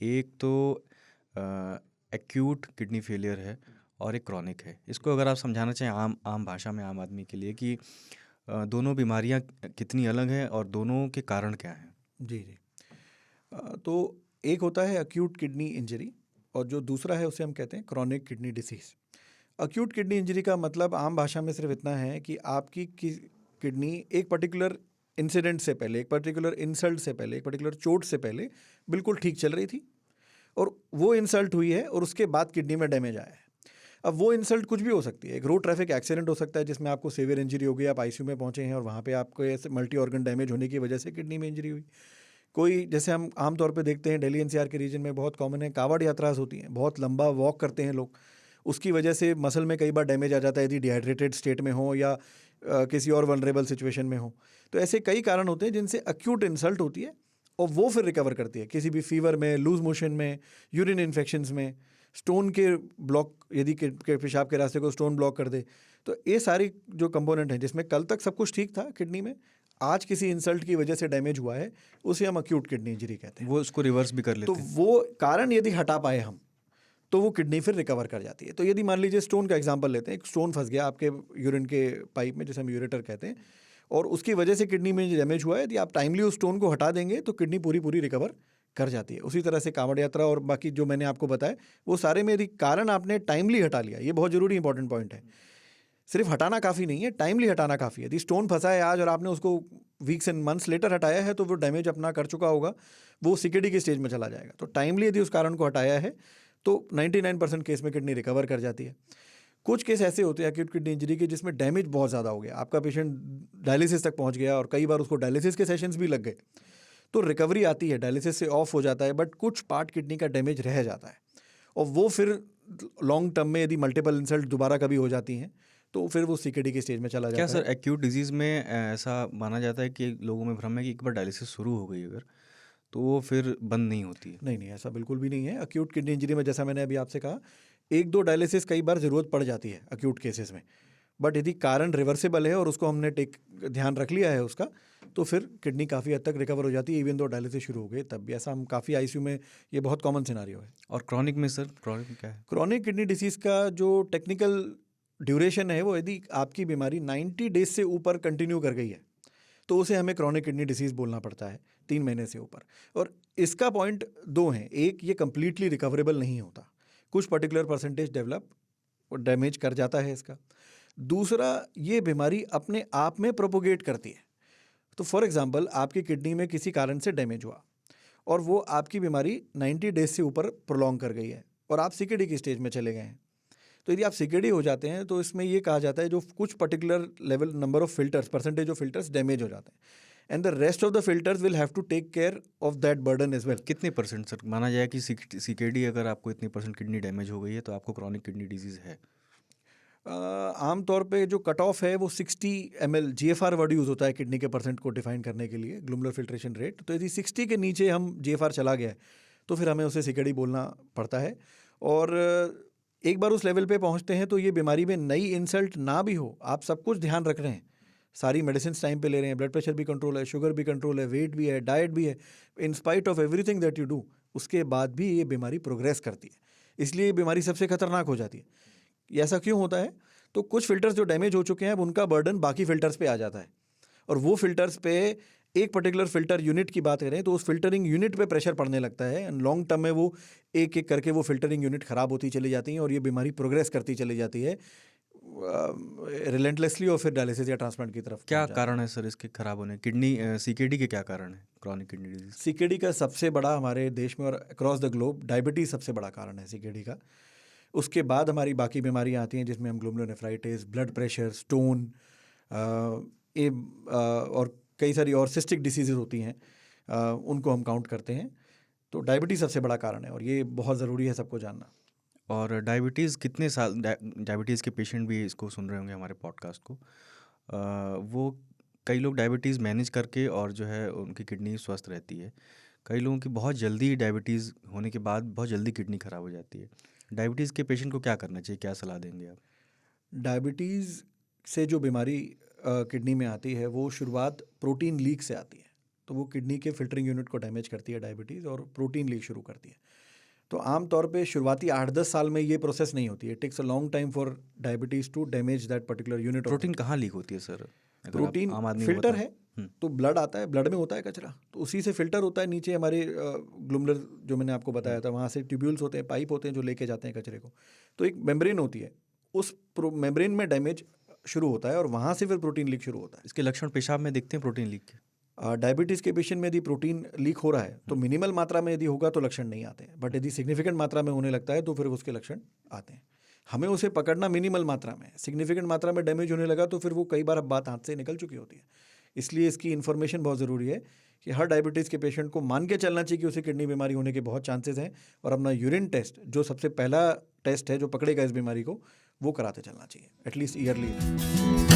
एक तो acute kidney failure है और एक क्रॉनिक है। इसको अगर आप समझाना चाहें आम आम भाषा में आम आदमी के लिए कि दोनों बीमारियां कितनी अलग हैं और दोनों के कारण क्या हैं। जी जी। तो एक होता है अक्यूट किडनी इंजरी और जो दूसरा है उसे हम कहते हैं chronic kidney disease. Acute kidney injury का मतलब आम भाषा में सिर्फ इतना है कि आपकी किडनी एक पर्टिकुलर इंसिडेंट से पहले, एक पर्टिकुलर इंसल्ट से पहले, एक पर्टिकुलर चोट से पहले बिल्कुल ठीक चल रही थी और वो इंसल्ट हुई है और उसके बाद किडनी में डैमेज आया है। अब वो इंसल्ट कुछ भी हो सकती है। एक रोड ट्रैफिक एक्सीडेंट हो सकता है जिसमें आपको सीवियर इंजरी हो गई, आप आईसीयू में पहुंचे हैं और वहाँ पे आपको ऐसे मल्टी ऑर्गन डैमेज होने की वजह से किडनी में इंजरी हुई। कोई जैसे हम आमतौर पे देखते हैं दिल्ली एनसीआर के रीजन में बहुत कॉमन है, कावड़ यात्राएं होती हैं, बहुत लंबा वॉक करते हैं लोग, उसकी वजह से मसल में कई बार डैमेज आ जाता है यदि डिहाइड्रेटेड स्टेट में हो या किसी और वनरेबल सिचुएशन में हो। तो ऐसे कई कारण होते हैं जिनसे अक्यूट इंसल्ट होती है और वो फिर रिकवर करती है किसी भी फीवर में, लूज मोशन में, यूरिन इन्फेक्शंस में, स्टोन के ब्लॉक, यदि के पेशाब के रास्ते को स्टोन ब्लॉक कर दे। तो ये सारी जो कंपोनेंट हैं जिसमें कल तक सब कुछ ठीक था किडनी में, आज किसी इंसल्ट की वजह से डैमेज हुआ है, उसे हम अक्यूट किडनी इंजरी कहते हैं। वो उसको रिवर्स भी कर तो लेते हैं। वो कारण यदि हटा पाए हम तो वो किडनी फिर रिकवर कर जाती है। तो यदि मान लीजिए स्टोन का एग्जांपल लेते हैं, एक स्टोन फंस गया आपके यूरिन के पाइप में, जैसे हम यूरेटर कहते हैं, और उसकी वजह से किडनी में डैमेज हुआ है, यदि आप टाइमली उस स्टोन को हटा देंगे तो किडनी पूरी पूरी रिकवर कर जाती है। उसी तरह से कांवड़ यात्रा और बाकी जो मैंने आपको बताया वो सारे में यदि कारण आपने टाइमली हटा लिया, ये बहुत जरूरी इंपॉर्टेंट पॉइंट है। सिर्फ हटाना काफ़ी नहीं है, टाइमली हटाना काफ़ी है। यदि स्टोन फंसा है आज और आपने उसको वीक्स एंड मंथ्स लेटर हटाया है तो वो डैमेज अपना कर चुका होगा, वो सीकेडी की स्टेज में चला जाएगा। तो टाइमली यदि उस कारण को हटाया है तो 99% केस में किडनी रिकवर कर जाती है। कुछ केस ऐसे होते हैं अक्यूट किडनी इंजरी के जिसमें डैमेज बहुत ज़्यादा हो गया, आपका पेशेंट डायलिसिस तक पहुंच गया और कई बार उसको डायलिसिस के सेशंस भी लग गए, तो रिकवरी आती है, डायलिसिस से ऑफ हो जाता है, बट कुछ पार्ट किडनी का डैमेज रह जाता है और वो फिर लॉन्ग टर्म में यदि मल्टीपल इंसल्ट दोबारा कभी हो जाती हैं तो फिर वो सीकेडी की स्टेज में चला क्या जाता सर है। एक्यूट डिजीज़ में ऐसा माना जाता है कि लोगों में भ्रम है कि एक बार डायलिसिस शुरू हो गई अगर तो वो फिर बंद नहीं होती है? नहीं नहीं, ऐसा बिल्कुल भी नहीं है। अक्यूट किडनी इंजरी में जैसा मैंने अभी आपसे कहा, एक दो डायलिसिस कई बार ज़रूरत पड़ जाती है अक्यूट केसेस में, बट यदि कारण रिवर्सिबल है और उसको हमने ध्यान रख लिया है उसका, तो फिर किडनी काफ़ी हद तक रिकवर हो जाती है। इवन दो डायलिसिस शुरू हो गए तब भी, ऐसा हम काफ़ी आईसीयू में, ये बहुत कॉमन सिनारियो है। और क्रॉनिक में सर, क्रॉनिक में क्या है? क्रॉनिक किडनी डिसीज़ का जो टेक्निकल ड्यूरेशन है वो यदि आपकी बीमारी 90 डेज से ऊपर कंटिन्यू कर गई है तो उसे हमें क्रॉनिक किडनी डिसीज़ बोलना पड़ता है, 3 महीने से ऊपर। और इसका पॉइंट दो हैं, एक ये कंप्लीटली रिकवरेबल नहीं होता, कुछ पर्टिकुलर परसेंटेज डेवलप और डैमेज कर जाता है इसका। दूसरा, ये बीमारी अपने आप में प्रोपोगेट करती है। तो फॉर एग्जांपल आपकी किडनी में किसी कारण से डैमेज हुआ और वो आपकी बीमारी 90 डेज से ऊपर प्रोलॉन्ग कर गई है और आप सीकेडी की स्टेज में चले गए हैं, तो यदि आप सीकेडी हो जाते हैं तो इसमें ये कहा जाता है जो कुछ particular level number of filters, percentage of filters damage हो जाते हैं and the rest of the filters will have to take care of that burden as well. कितने परसेंट सर माना जाए कि सीकेडी अगर आपको इतनी परसेंट किडनी डैमेज हो गई है तो आपको क्रॉनिक किडनी डिजीज़ है? आमतौर पे जो कट ऑफ है वो 60 ml GFR वर्ड यूज़ होता है किडनी के परसेंट को डिफाइन करने के लिए, ग्लोमेरुलर फिल्ट्रेशन रेट। तो यदि 60 के नीचे हम GFR चला गया है तो फिर हमें उसे सीकेडी बोलना पड़ता है। और एक बार उस लेवल पे पहुंचते हैं तो ये बीमारी में नई इंसल्ट ना भी हो, आप सब कुछ ध्यान रख रहे हैं, सारी मेडिसिन टाइम पे ले रहे हैं, ब्लड प्रेशर भी कंट्रोल है, शुगर भी कंट्रोल है, वेट भी है, डाइट भी है, in spite of everything that you do, उसके बाद भी ये बीमारी प्रोग्रेस करती है। इसलिए ये बीमारी सबसे खतरनाक हो जाती है। ऐसा क्यों होता है? तो कुछ फिल्टर्स जो डैमेज हो चुके हैं अब उनका बर्डन बाकी फिल्टर्स पे आ जाता है और वो फिल्टर्स पे, एक पर्टिकुलर फिल्टर यूनिट की बात करें तो उस फिल्टरिंग यूनिट पे प्रेशर पड़ने लगता है एंड लॉन्ग टर्म में वो एक एक करके वो फिल्टरिंग यूनिट खराब होती चली जाती हैं और ये बीमारी प्रोग्रेस करती चली जाती है रिलेंटलेसली और फिर डायलिसिस या ट्रांसप्लांट की तरफ क्या पहुंच जाती है। कारण है सर इसके खराब होने? किडनी सीकेडी के क्या कारण है क्रॉनिक किडनी डिजीज़? सीकेडी का सबसे बड़ा हमारे देश में और अक्रॉस द ग्लोब डायबिटीज़ सबसे बड़ा कारण है सीकेडी का। उसके बाद हमारी बाकी बीमारियां आती हैं जिसमें हम ग्लोमेरुलोनेफ्राइटिस, ब्लड प्रेशर, स्टोन, और कई सारी और सिस्टिक डिसीज़ेज होती हैं, उनको हम काउंट करते हैं। तो डायबिटीज़ सबसे बड़ा कारण है और ये बहुत ज़रूरी है सबको जानना। और डायबिटीज़ कितने साल, डायबिटीज़ के पेशेंट भी इसको सुन रहे होंगे हमारे पॉडकास्ट को, वो कई लोग डायबिटीज़ मैनेज करके और जो है उनकी किडनी स्वस्थ रहती है, कई लोगों की बहुत जल्दी डायबिटीज़ होने के बाद बहुत जल्दी किडनी ख़राब हो जाती है। डायबिटीज़ के पेशेंट को क्या करना चाहिए, क्या सलाह देंगे आप? डायबिटीज़ से जो बीमारी किडनी में आती है वो शुरुआत प्रोटीन लीक से आती है। तो वो किडनी के फिल्टरिंग यूनिट को डैमेज करती है डायबिटीज़, और प्रोटीन लीक शुरू करती है। तो आमतौर पे शुरुआती 8-10 साल में ये प्रोसेस नहीं होती है। It takes a long time for diabetes to damage that particular unit of protein कहाँ लीक होती है सर? अगर आप प्रोटीन आम आदमी को फिल्टर बताएं। है, तो ब्लड आता है, ब्लड में होता है कचरा, तो उसी से फिल्टर होता है। नीचे हमारे ग्लूमरल जो मैंने आपको बताया था, वहाँ से ट्यूब्यूल्स होते हैं, पाइप होते हैं जो लेके जाते हैं कचरे को। तो एक मेम्ब्रेन होती है, उस मेम्ब्रेन में डैमेज शुरू होता है और वहाँ से फिर प्रोटीन लीक शुरू होता है। इसके लक्षण पेशाब में दिखते हैं प्रोटीन लीक के? डायबिटीज़ के पेशेंट में यदि प्रोटीन लीक हो रहा है तो मिनिमल मात्रा में यदि होगा तो लक्षण नहीं आते हैं, बट यदि सिग्निफिकेंट मात्रा में होने लगता है तो फिर उसके लक्षण आते हैं। हमें उसे पकड़ना मिनिमल मात्रा में, सिग्निफिकेंट मात्रा में डैमेज होने लगा तो फिर वो कई बार अब बात हाथ से निकल चुकी होती है। इसलिए इसकी इन्फॉर्मेशन बहुत ज़रूरी है कि हर डायबिटीज़ के पेशेंट को मान के चलना चाहिए कि उसे किडनी बीमारी होने के बहुत चांसेस हैं, और अपना यूरिन टेस्ट जो सबसे पहला टेस्ट है जो पकड़ेगा इस बीमारी को, वो कराते चलना चाहिए एटलीस्ट ईयरली।